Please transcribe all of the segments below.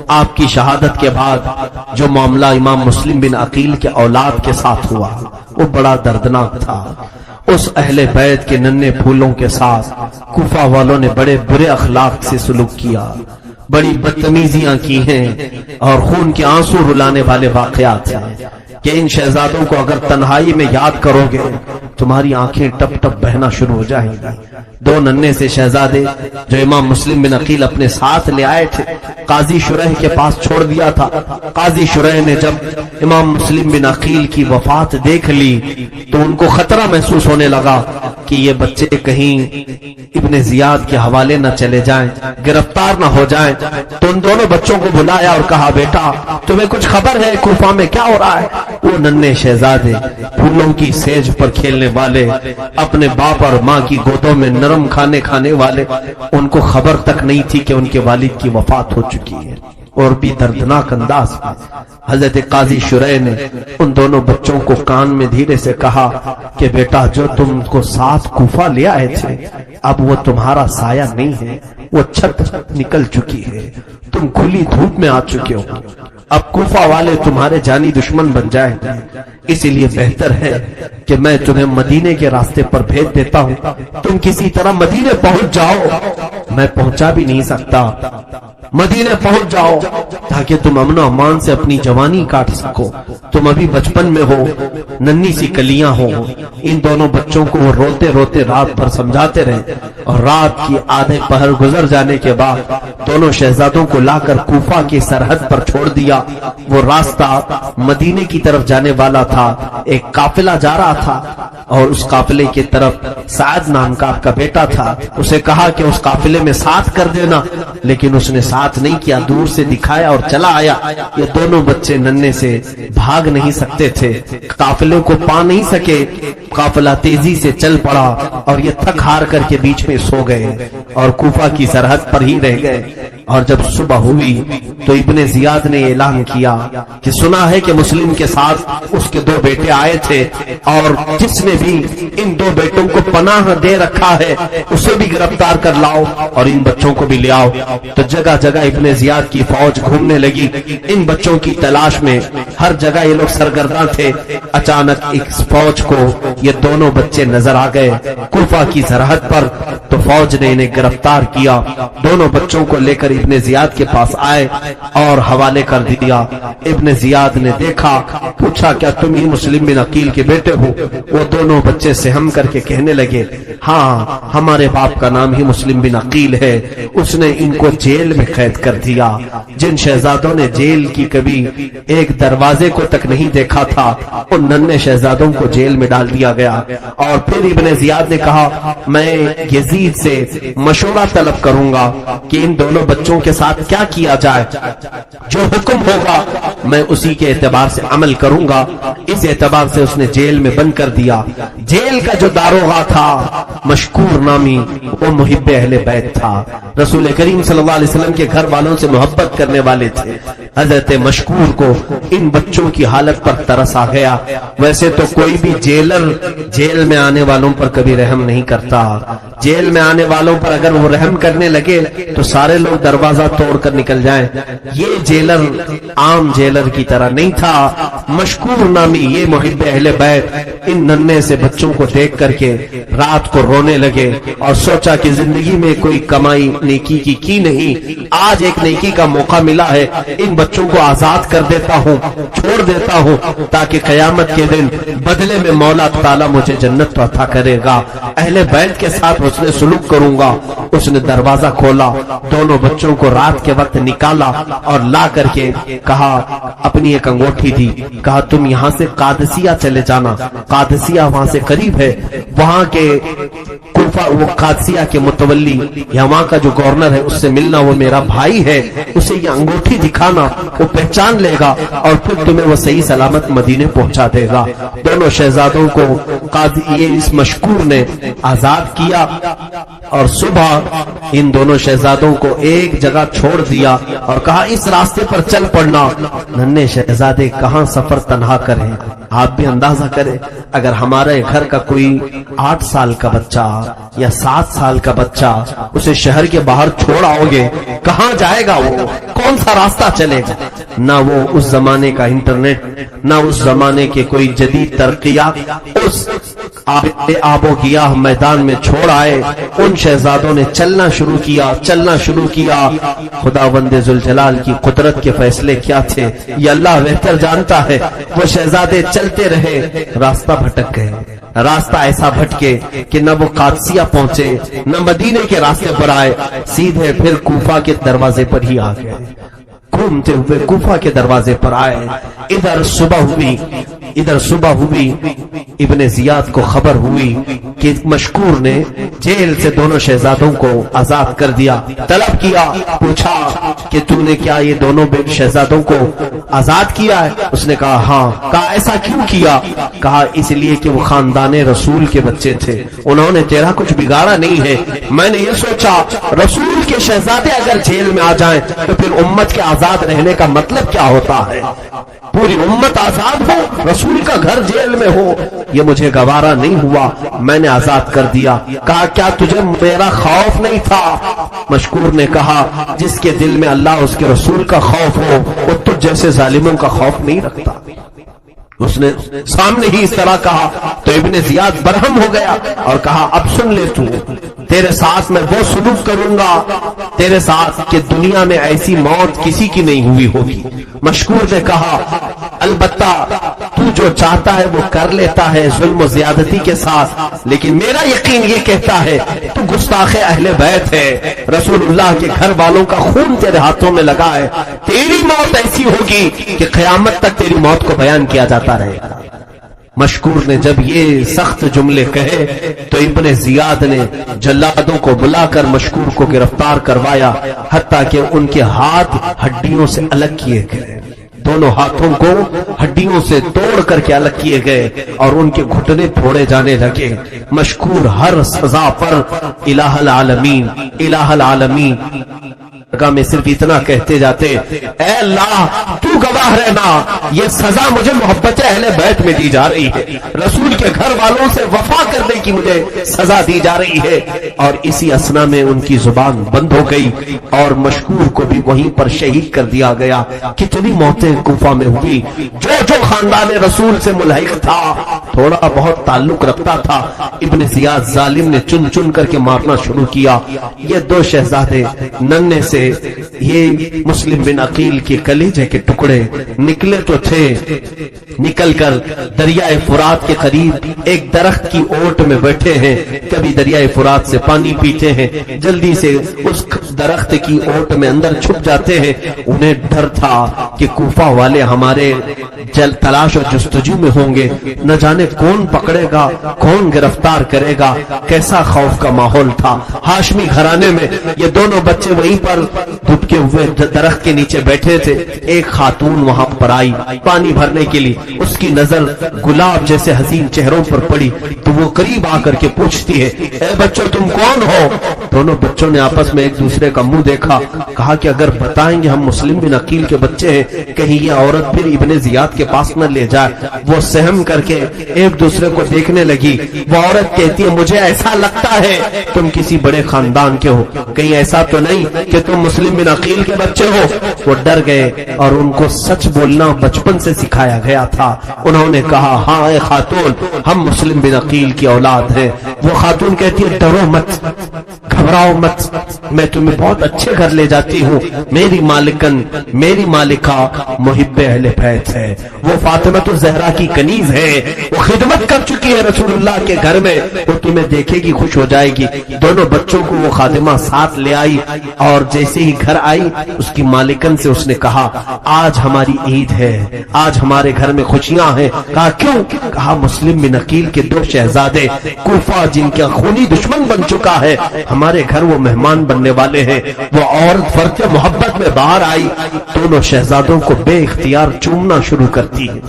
آپ کی شہادت کے بعد جو معاملہ امام مسلم بن عقیل کے اولاد کے ساتھ ہوا وہ بڑا دردناک تھا۔ اس اہل بیت کے ننھے پھولوں کے ساتھ کوفہ والوں نے بڑے برے اخلاق سے سلوک کیا، بڑی بدتمیزیاں کی ہیں اور خون کے آنسو رلانے والے واقعات ہیں کہ ان شہزادوں کو اگر تنہائی میں یاد کرو گے تمہاری آنکھیں ٹپ ٹپ بہنا شروع ہو جائیں گی۔ دو ننھے سے شہزادے جو امام مسلم بن عقیل اپنے ساتھ لے آئے تھے، قاضی شریح کے پاس چھوڑ دیا تھا۔ قاضی شریح نے جب امام مسلم بن عقیل کی وفات دیکھ لی تو ان کو خطرہ محسوس ہونے لگا کہ یہ بچے کہیں ابن زیاد کے حوالے نہ چلے جائیں، گرفتار نہ ہو جائیں۔ تو ان دونوں بچوں کو بلایا اور کہا بیٹا تمہیں کچھ خبر ہے کوفہ میں کیا ہو رہا ہے؟ وہ ننھے شہزادے پھولوں کی سیج پر کھیلنے والے، اپنے باپ اور ماں کی گودوں میں نرم کھانے والے، ان کو خبر تک نہیں تھی کہ ان کے والد کی وفات ہو چکی ہے۔ اور بھی دردناک انداز میں حضرت قاضی شریح نے ان دونوں بچوں کو کان میں دھیرے سے کہا کہ بیٹا جو تم کو ساتھ کوفہ لے آئے تھے اب وہ تمہارا سایہ نہیں ہے، وہ چھت نکل چکی ہے، تم کھلی دھوپ میں آ چکے ہو، اب کوفہ والے تمہارے جانی دشمن بن جائیں گے، اسی لیے بہتر ہے کہ میں تمہیں مدینے کے راستے پر بھیج دیتا ہوں، تم کسی طرح مدینے پہنچ جاؤ۔ میں پہنچا بھی نہیں سکتا، مدینے پہنچ جاؤ تاکہ تم امن و امان سے اپنی جوانی کاٹ سکو، تم ابھی بچپن میں ہو، ننھی سی کلیاں ہو۔ ان دونوں بچوں کو وہ روتے روتے رات بھر سمجھاتے رہے اور رات کی آدھے پہر گزر جانے کے بعد دونوں شہزادوں کو لا کر کوفہ کی سرحد پر چھوڑ دیا۔ وہ راستہ مدینے کی طرف جانے والا تھا، ایک قافلہ جا رہا تھا اور اس قافلے کی طرف سعد نام کا آپ کا بیٹا تھا، اسے کہا کہ اس قافلے میں ساتھ کر دینا، لیکن اس نے ساتھ نہیں کیا، دور سے دکھایا اور چلا آیا۔ یہ دونوں بچے ننھے سے بھاگ نہیں سکتے تھے، قافلے کو پا نہیں سکے، قافلہ تیزی سے چل پڑا اور یہ تھک ہار کر کے بیچ میں سو گئے اور کوفہ کی سرحد پر ہی رہ گئے۔ اور جب صبح ہوئی تو ابن زیاد نے اعلان کیا کہ سنا ہے کہ مسلم کے ساتھ اس کے دو بیٹے آئے تھے اور جس نے بھی ان دو بیٹوں کو پناہ دے رکھا ہے اسے بھی گرفتار کر لاؤ اور ان بچوں کو بھی لے آؤ۔ تو جگہ جگہ ابن زیاد کی فوج گھومنے لگی ان بچوں کی تلاش میں، ہر جگہ یہ لوگ سرگرداں تھے۔ اچانک ایک فوج کو یہ دونوں بچے نظر آ گئے کوفہ کی سرحد پر، تو فوج نے انہیں گرفتار کیا، دونوں بچوں کو لے کر ابن زیاد کے پاس آئے اور حوالے کر دیا۔ ابن زیاد نے دیکھا، پوچھا کیا تم ہی مسلم بن عقیل کے بیٹے ہو؟ وہ دونوں بچے سہم کر کے کہنے لگے ہاں ہمارے باپ کا نام ہی مسلم بن عقیل ہے، اس نے ان کو جیل میں قید کر دیا۔ جن شہزادوں نے جیل کی کبھی ایک دروازے کو تک نہیں دیکھا تھا ان ننھے شہزادوں کو جیل میں ڈال دیا گیا۔ اور پھر ابن زیاد نے کہا میں یزید سے مشورہ طلب کروں گا کہ ان دونوں بچوں کے ساتھ کیا کیا جائے، جو حکم ہوگا میں اسی کے اعتبار سے عمل کروں گا۔ اس اعتبار سے اس نے جیل میں بند کر دیا۔ جیل کا جو داروغہ تھا مشکور نامی، وہ محب اہل بیت تھا، رسول کریم صلی اللہ علیہ وسلم کے گھر والوں سے محبت کرنے والے تھے۔ حضرت مشکور کو ان بچوں کی حالت پر ترس آ گیا۔ ویسے تو کوئی بھی جیلر جیل میں آنے والوں پر کبھی رحم نہیں کرتا، جیل میں آنے والوں پر اگر وہ رحم کرنے لگے تو سارے لوگ دروازہ توڑ کر نکل جائیں۔ یہ جیلر عام جیلر کی طرح نہیں تھا، مشکور نامی یہ محب اہل بیت ان ننھے سے بچوں کو دیکھ کر کے رات کو رونے لگے اور سوچا کہ زندگی میں کوئی کمائی نیکی کی نہیں، آج ایک نیکی کا موقع ملا ہے، ان بچوں کو آزاد کر دیتا ہوں، چھوڑ دیتا ہوں، تاکہ قیامت کے دن بدلے میں مولا تعالیٰ مجھے جنت عطا کرے گا، اہل بیت کے ساتھ حسن سلوک کروں گا۔ اس نے دروازہ کھولا، دونوں بچوں کو رات کے وقت نکالا اور لا کر کے کہا، اپنی ایک انگوٹھی دی، کہا تم یہاں سے قادسیہ چلے جانا، قادسیہ وہاں سے قریب ہے، وہاں کے کوفہ وہ قادسیہ کے متولی یا وہاں کا جو گورنر ہے اس سے ملنا، وہ میرا بھائی ہے، اسے یہ انگوٹھی دکھانا، وہ پہچان لے گا اور پھر تمہیں وہ صحیح سلامت مدینے پہنچا دے گا۔ دونوں شہزادوں کو قاضی اس مشکور نے آزاد کیا اور صبح ان دونوں شہزادوں کو ایک جگہ چھوڑ دیا اور کہا اس راستے پر چل پڑنا۔ ننھے شہزادے کہاں سفر تنہا کریں؟ آپ بھی اندازہ کریں، اگر ہمارے گھر کا کوئی 8 سال کا بچہ یا 7 سال کا بچہ اسے شہر کے باہر چھوڑ آؤ گے، کہاں جائے گا؟ وہ کون سا راستہ چلے گا؟ نہ وہ اس زمانے کا انٹرنیٹ، نہ اس زمانے کے کوئی جدید ترقیات اس آب و گیاہ میدان میں چھوڑ آئے۔ ان شہزادوں نے چلنا شروع کیا۔ خداوند ذوالجلال کی قدرت کے فیصلے کیا تھے یہ اللہ بہتر جانتا ہے۔ وہ شہزادے چلتے رہے، راستہ بھٹک گئے، راستہ ایسا بھٹکے کہ نہ وہ قادسیہ پہنچے نہ مدینے کے راستے پر آئے، سیدھے پھر کوفہ کے دروازے پر ہی آ گئے۔ گھومتے ہوئے کوفہ کے دروازے پر آئے۔ ادھر صبح ہوئی، ابن زیاد کو خبر ہوئی کہ مشکور نے جیل سے دونوں شہزادوں کو آزاد کر دیا۔ طلب کیا، پوچھا کہ تو نے کیا یہ دونوں شہزادوں کو آزاد کیا ہے؟ اس نے کہا ہاں۔ کہا ایسا کیوں کیا؟ کہا اس لیے کہ وہ خاندان رسول کے بچے تھے، انہوں نے تیرا کچھ بگاڑا نہیں ہے۔ میں نے یہ سوچا رسول کے شہزادے اگر جیل میں آ جائیں تو پھر امت کے آزاد رہنے کا مطلب کیا ہوتا ہے؟ پوری امت آزاد ہو، رسول کا گھر جیل میں ہو، یہ مجھے گوارا نہیں ہوا، میں نے آزاد کر دیا۔ کہا کیا تجھے میرا خوف نہیں تھا؟ مشکور نے کہا جس کے دل میں اللہ اس کے رسول کا خوف ہو وہ تجھ جیسے ظالموں کا خوف نہیں رکھتا۔ اس نے سامنے ہی اس طرح کہا تو ابن زیاد برہم ہو گیا اور کہا اب سن لے تو، تیرے ساتھ میں وہ سلوک کروں گا تیرے ساتھ کہ دنیا میں ایسی موت کسی کی نہیں ہوئی ہوگی۔ مشکور نے کہا البتہ تو جو چاہتا ہے وہ کر لیتا ہے ظلم و زیادتی کے ساتھ، لیکن میرا یقین یہ کہتا ہے تو گستاخ اہل بیت ہے، رسول اللہ کے گھر والوں کا خون تیرے ہاتھوں میں لگا ہے، تیری موت ایسی ہوگی کہ قیامت تک تیری موت کو بیان کیا جاتا رہے گا۔ مشکور نے جب یہ سخت جملے کہے تو ابن زیاد نے جلادوں کو بلا کر مشکور کو گرفتار کروایا، حتیٰ کہ ان کے ہاتھ ہڈیوں سے الگ کیے گئے، دونوں ہاتھوں کو ہڈیوں سے توڑ کر کے الگ کیے گئے اور ان کے گھٹنے پھوڑے جانے لگے۔ مشکور ہر سزا پر الہ العالمین الہ العالمین میں صرف اتنا کہتے جاتے اے اللہ تو گواہ رہنا، یہ سزا مجھے محبت اہل بیت میں دی جا رہی ہے، رسول کے گھر والوں سے وفا کرنے کی مجھے سزا دی جا رہی ہے۔ اور اسی اسنا میں ان کی زبان بند ہو گئی اور مشکور کو بھی وہیں پر شہید کر دیا گیا۔ کتنی موتیں کوفہ میں ہوئی، جو خاندان رسول سے ملحق تھا، تھوڑا بہت تعلق رکھتا تھا، ابن زیاد ظالم نے چن چن کر کے مارنا شروع کیا۔ یہ دو شہزادے ننھے سے یہ مسلم بن عقیل کے کلیجے کے ٹکڑے نکلے تو تھے، نکل کر دریائے فرات کے قریب ایک درخت کی اوٹ میں بیٹھے ہیں، کبھی دریائے فرات سے پانی پیتے ہیں، جلدی سے اس درخت کی اوٹ میں اندر چھپ جاتے ہیں۔ انہیں ڈر تھا کہ کوفہ والے ہمارے تلاش اور جستجو میں ہوں گے، نہ جانے کون پکڑے گا، کون گرفتار کرے گا۔ کیسا خوف کا ماحول تھا ہاشمی گھرانے میں۔ یہ دونوں بچے وہیں پر دبکے ہوئے درخت کے نیچے بیٹھے تھے۔ ایک خاتون وہاں پر آئی پانی بھرنے کے لیے، اس کی نظر گلاب جیسے حسین چہروں پر پڑی تو وہ قریب آ کر کے پوچھتی ہے اے بچوں تم کون ہو؟ دونوں بچوں نے آپس میں ایک دوسرے کا منہ دیکھا، کہا کہ اگر بتائیں گے ہم مسلم بن عقیل کے بچے ہیں کہیں یہ عورت پھر ابن زیاد کے پاس نہ لے جائے۔ وہ سہم کر کے ایک دوسرے کو دیکھنے لگی۔ وہ عورت کہتی ہے مجھے ایسا لگتا ہے تم کسی بڑے خاندان کے ہو، کہیں ایسا تو نہیں کہ تم مسلم بن عقیل کے بچے ہو؟ وہ ڈر گئے اور ان کو سچ بولنا بچپن سے سکھایا گیا تھا۔ انہوں نے کہا ہاں اے خاتون ہم مسلم بن عقیل کی اولاد ہیں۔ وہ خاتون کہتی ہے ڈرو مت، گھبراؤ مت، میں تمہیں بہت اچھے گھر لے جاتی ہوں، میری مالکن میری مالکہ محب اہل بیت ہے، وہ فاطمہ الزہرا کی کنیز ہے، وہ خدمت کر چکی ہے رسول اللہ کے گھر میں، وہ تمہیں دیکھے گی خوش ہو جائے گی۔ دونوں بچوں کو وہ خادمہ ساتھ لے آئی اور جیسے ہی گھر آئی اس کی مالکن سے اس نے کہا آج ہماری عید ہے، آج ہمارے گھر میں خوشیاں ہیں۔ کہا کیوں؟ کہا مسلم بن عقیل کے دو شہزادے کوفہ جن کا خونی دشمن بن چکا ہے ہمارے گھر وہ مہمان بننے والے ہیں۔ وہ عورت فرط محبت میں باہر آئی، دونوں شہزادوں کو بے اختیار چومنا شروع کرتی ہے،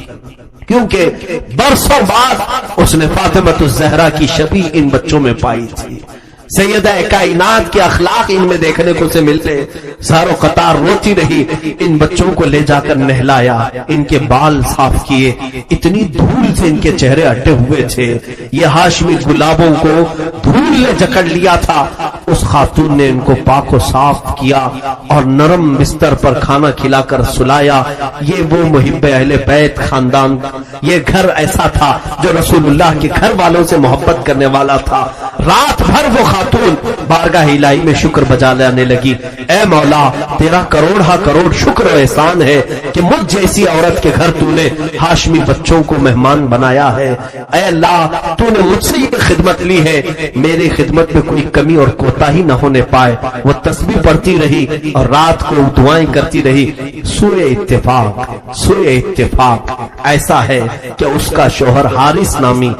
کیونکہ برسوں بعد اس نے فاطمہ الزہرا کی شبیہ ان بچوں میں پائی تھی۔ سیدہ کائنات کے اخلاق ان میں دیکھنے کو سے ملتے. ساروں قطار روتی رہی. ان بچوں کو لے جا کر نہلایا, ان کے بال صاف کیے, اتنی دھول سے ان کے چہرے اٹے ہوئے تھے. یہ ہاشمی گلابوں کو دھول نے جکڑ لیا تھا. اس خاتون نے ان کو پاک و صاف کیا اور نرم بستر پر کھانا کھلا کر سلایا. یہ وہ محب اہل بیت خاندان, یہ گھر ایسا تھا جو رسول اللہ کے گھر والوں سے محبت کرنے والا تھا. رات بھر وہ خاتون بارگاہ الہی میں شکر بجا لانے لگی. اے مولا, تیرا کروڑ ہا کروڑ شکر و احسان ہے کہ مجھ جیسی عورت کے گھر تو نے ہاشمی بچوں کو مہمان بنایا ہے. اے اللہ, تو نے مجھ سے یہ خدمت لی ہے, میری خدمت میں کوئی کمی اور کوتاہی نہ ہونے پائے. وہ تسبیح پڑھتی رہی اور رات کو دعائیں کرتی رہی. سورہ اتفاق ایسا ہے کہ اس کا شوہر حارث نامی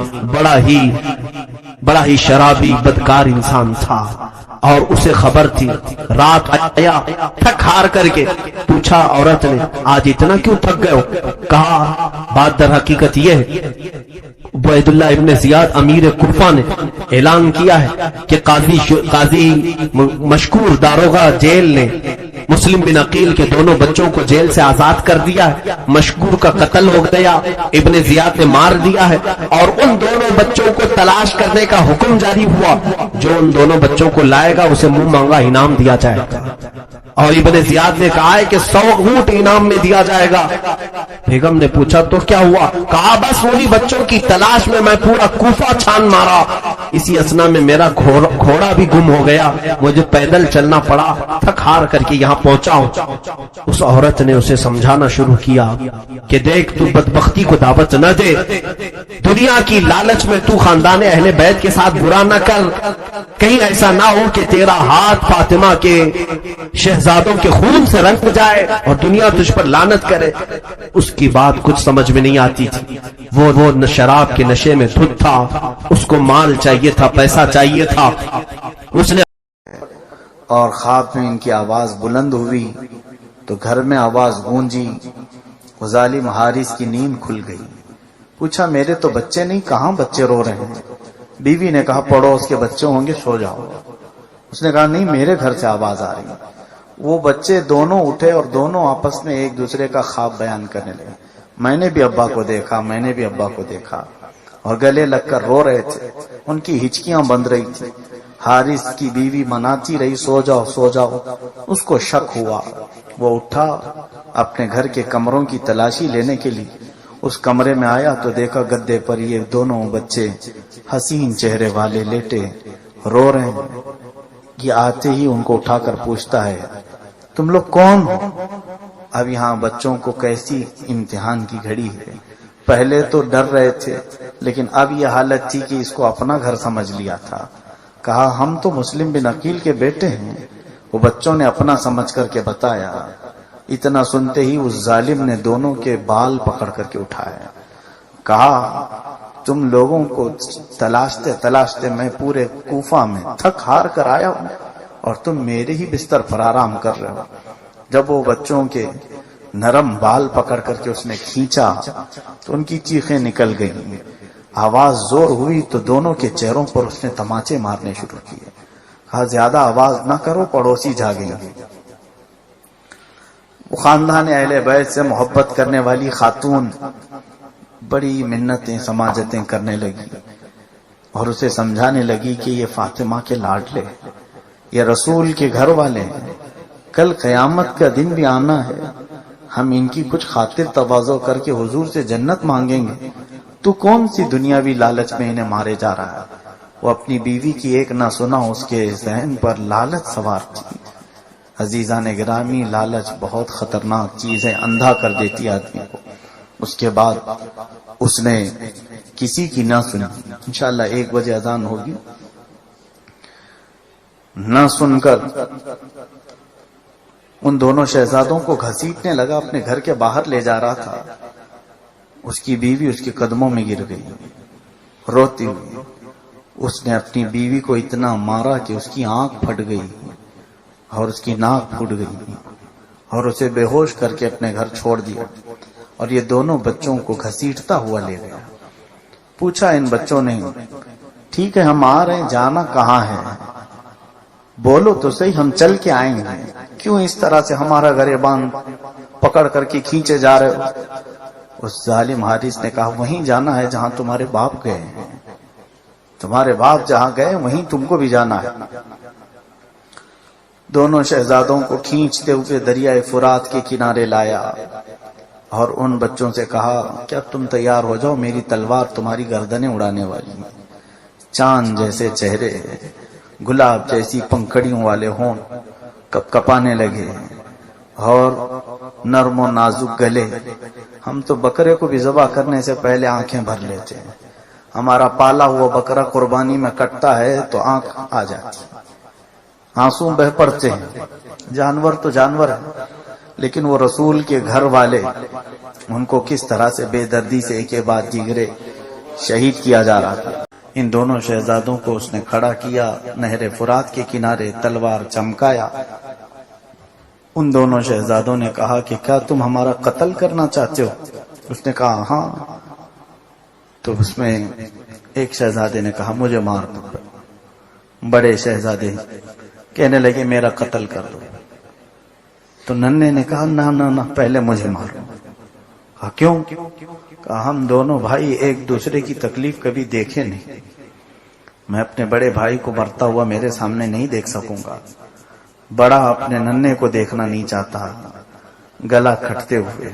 بڑا ہی شرابی بدکار انسان تھا اور اسے خبر تھی. رات آیا, تھک ہار کر کے پوچھا عورت نے, آج اتنا کیوں تھک گئے ہو؟ کہا بات در حقیقت یہ ہے, عبید اللہ ابن زیاد امیر کوفہ نے اعلان کیا ہے کہ قاضی مشکور داروغہ جیل نے مسلم بن عقیل کے دونوں بچوں کو جیل سے آزاد کر دیا ہے. مشکور کا قتل ہو گیا, ابن زیاد نے مار دیا ہے اور ان دونوں بچوں کو تلاش کرنے کا حکم جاری ہوا. جو ان دونوں بچوں کو لائے گا اسے منہ مانگا انعام دیا جائے گا. اور ابن زیاد نے کہا ہے کہ 100 اونٹ انعام میں دیا جائے گا. بیگم نے پوچھا تو کیا ہوا؟ کہا بس وہی بچوں کی تلاش میں پورا کوفہ چھان مارا. اسی اسنا میں میرا گھوڑا بھی گم ہو گیا, مجھے پیدل چلنا پڑا, تھک ہار کر کے یہاں پہنچا ہوں. اس عورت نے اسے سمجھانا شروع کیا کہ دیکھ, تو بدبختی کو دعوت نہ دے, دنیا کی لالچ میں تو خاندان اہل بیت کے ساتھ برا نہ کر. کہیں ایسا نہ ہو کہ تیرا ہاتھ فاطمہ کے شہزادوں کے خون سے رنگ جائے اور دنیا تجھ پر لعنت کرے. اس کی بات کچھ سمجھ میں نہیں آتی تھی. وہ شراب کے نشے میں دھت تھا, اس کو مال چاہیے تھا, پیسہ چاہیے تھا. اس نے اور خواب میں ان کی آواز بلند ہوئی تو گھر میں آواز گونجی. وہ ظالم حارث کی نیند کھل گئی. پوچھا میرے تو بچے نہیں, کہاں بچے رو رہے ہیں؟ بیوی نے کہا پڑوس کے بچے ہوں گے, سو جاؤ. اس نے کہا نہیں, میرے گھر سے آواز آ رہی ہے. وہ بچے دونوں اٹھے اور دونوں آپس میں ایک دوسرے کا خواب بیان کرنے لگے. میں نے بھی ابا کو دیکھا, میں نے بھی ابا کو دیکھا, اور گلے لگ کر رو رہے تھے. ان کی ہچکیاں بند رہی تھی. حارث کی بیوی مناتی رہی سو جاؤ سو جاؤ. اس کو شک ہوا, وہ اٹھا اپنے گھر کے کمروں کی تلاشی لینے کے لیے. اس کمرے میں آیا تو دیکھا گدے پر یہ دونوں بچے حسین چہرے والے لیٹے رو رہے ہیں. یہ آتے ہی ان کو اٹھا کر پوچھتا ہے تم لوگ کون ہو؟ اب یہاں بچوں کو کیسی امتحان کی گھڑی ہے. پہلے تو ڈر رہے تھے لیکن اب یہ حالت تھی کہ اس کو اپنا گھر سمجھ لیا تھا. کہا ہم تو مسلم بن عقیل کے بیٹے ہیں. وہ بچوں نے اپنا سمجھ کر کے بتایا. اتنا سنتے ہی اس ظالم نے دونوں کے بال پکڑ کر کے اٹھایا. کہا تم لوگوں کو تلاشتے تلاشتے میں پورے کوفہ میں تھک ہار کر آیا ہوں اور تم میرے ہی بستر پر آرام کر رہے ہو. جب وہ بچوں کے نرم بال پکڑ کر کے اس نے کھینچا تو ان کی چیخیں نکل گئیں. آواز زور ہوئی تو دونوں کے چہروں پر اس نے تماچے مارنے شروع کیے. کہا زیادہ آواز نہ کرو, پڑوسی جاگیں گے. وہ خاندان اہل بیت سے محبت کرنے والی خاتون بڑی منتیں سماجتیں کرنے لگی اور اسے سمجھانے لگی کہ یہ فاطمہ کے لاڈلے, یہ رسول کے گھر والے ہیں, کل قیامت کا دن بھی آنا ہے, ہم ان کی کچھ خاطر تواضع کر کے حضور سے جنت مانگیں گے. تو کون سی دنیاوی لالچ میں انہیں مارے جا رہا ہے؟ وہ اپنی بیوی کی ایک نہ سنا اس کے ذہن پر لالچ سوار تھی. عزیزان گرامی, لالچ بہت خطرناک چیز ہے, اندھا کر دیتی آدمی کو. اس کے بعد اس نے کسی کی نہ سنی. انشاءاللہ 1 بجے اذان ہوگی. نہ سن کر ان دونوں شہزادوں کو گھسیٹنے لگا, اپنے گھر کے باہر لے جا رہا تھا. اس کی بیوی اس کے قدموں میں گر گئی روتی ہوئی. اس نے اپنی بیوی کو اتنا مارا کہ اس کی آنکھ پھٹ گئی اور اس کی ناک پھوٹ گئی اور اسے بے ہوش کر کے اپنے گھر چھوڑ دیا. اور یہ دونوں بچوں کو گھسیٹتا ہوا لے گیا. پوچھا ان بچوں نے, ٹھیک ہے ہم آ رہے ہیں, جانا کہاں ہے؟ بولو تو صحیح، ہم چل کے آئیں گے، کیوں اس طرح سے ہمارا گریبان پکڑ کر کے کھینچے جا رہے ہو؟ اس ظالم حارث نے کہا وہیں جانا ہے جہاں تمہارے باپ گئے ہیں، تمہارے باپ جہاں گئے وہیں تم کو بھی جانا ہے۔ دونوں شہزادوں کو کھینچتے ہوئے دریائے فرات کے کنارے لایا اور ان بچوں سے کہا کیا تم تیار ہو جاؤ، میری تلوار تمہاری گردنیں اڑانے والی ہے۔ چاند جیسے چہرے، گلاب جیسی پنکھڑیوں والے ہونٹ کپ کپانے لگے اور نرم و نازک گلے۔ ہم تو بکرے کو بھی ذبح کرنے سے پہلے آنکھیں بھر لیتے ہیں، ہمارا پالا ہوا بکرا قربانی میں کٹتا ہے تو آنکھ آ جاتی، آنسو بہ پڑتے ہیں۔ جانور تو جانور ہے، لیکن وہ رسول کے گھر والے، ان کو کس طرح سے بے دردی سے ایک بعد دیگرے شہید کیا جا رہا تھا۔ ان دونوں شہزادوں کو اس نے کھڑا کیا، نہر فرات کے کنارے تلوار چمکایا۔ ان دونوں شہزادوں نے کہا کہ کیا تم ہمارا قتل کرنا چاہتے ہو؟ اس نے کہا ہاں۔ تو اس میں ایک شہزادے نے کہا مجھے مار دو۔ بڑے شہزادے کہنے لگے میرا قتل کر دو۔ تو ننھے نے کہا نہ نہ نہ، پہلے مجھے مارو۔ کہا کیوں؟ کہا ہم دونوں بھائی ایک دوسرے کی تکلیف کبھی دیکھے نہیں، میں اپنے بڑے بھائی کو مرتا ہوا میرے سامنے نہیں دیکھ سکوں گا، بڑا اپنے ننھے کو دیکھنا نہیں چاہتا۔ گلا کھٹتے ہوئے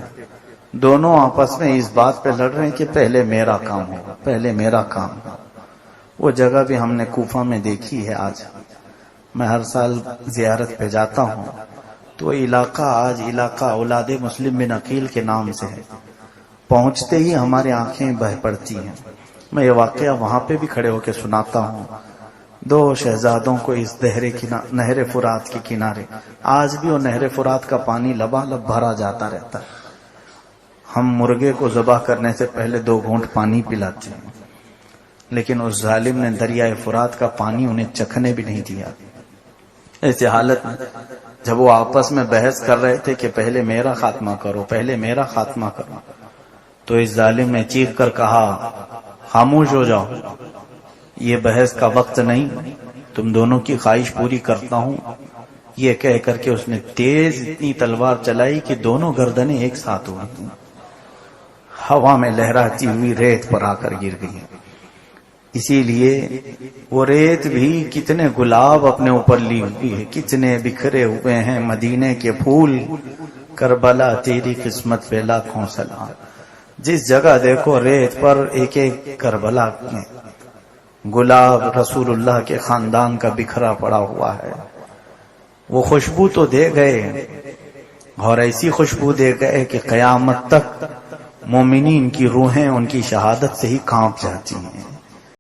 دونوں آپس میں اس بات پہ لڑ رہے ہیں کہ پہلے میرا کام ہوگا، پہلے میرا کام ہوگا۔ وہ جگہ بھی ہم نے کوفہ میں دیکھی ہے۔ آج میں ہر سال زیارت پہ جاتا ہوں تو علاقہ آج علاقہ اولاد مسلم بن عقیل کے نام سے ہے، پہنچتے ہی ہماری آنکھیں بہ پڑتی ہیں۔ میں یہ واقعہ وہاں پہ بھی کھڑے ہو کے سناتا ہوں۔ دو شہزادوں کو اس نہر فرات کے کنارے، آج بھی وہ نہر فرات کا پانی لبالب بھرا جاتا رہتا ہے۔ ہم مرغے کو ذبح کرنے سے پہلے 2 گھونٹ پانی پلاتے ہیں، لیکن اس ظالم نے دریائے فرات کا پانی انہیں چکھنے بھی نہیں دیا۔ ایسی حالت میں جب وہ آپس میں بحث کر رہے تھے کہ پہلے میرا خاتمہ کرو، پہلے میرا خاتمہ کرو، تو اس ظالم نے چیخ کر کہا خاموش ہو جاؤ، یہ بحث کا وقت نہیں، تم دونوں کی خواہش پوری کرتا ہوں۔ یہ کہہ کر کے اس نے تیز اتنی تلوار چلائی کہ دونوں گردنیں ایک ساتھ ہوئی، ہوا میں لہراتی ہوئی ریت پر آ کر گر گئی۔ اسی لیے وہ ریت بھی کتنے گلاب اپنے اوپر لی ہوئی ہے، کتنے بکھرے ہوئے ہیں مدینے کے پھول۔ کربلا تیری قسمت پہ لاکھوں سلام، جس جگہ دیکھو ریت پر ایک ایک کربلا میں گلاب رسول اللہ کے خاندان کا بکھرا پڑا ہوا ہے۔ وہ خوشبو تو دے گئے، اور ایسی خوشبو دے گئے کہ قیامت تک مومنین کی روحیں ان کی شہادت سے ہی کانپ جاتی ہیں۔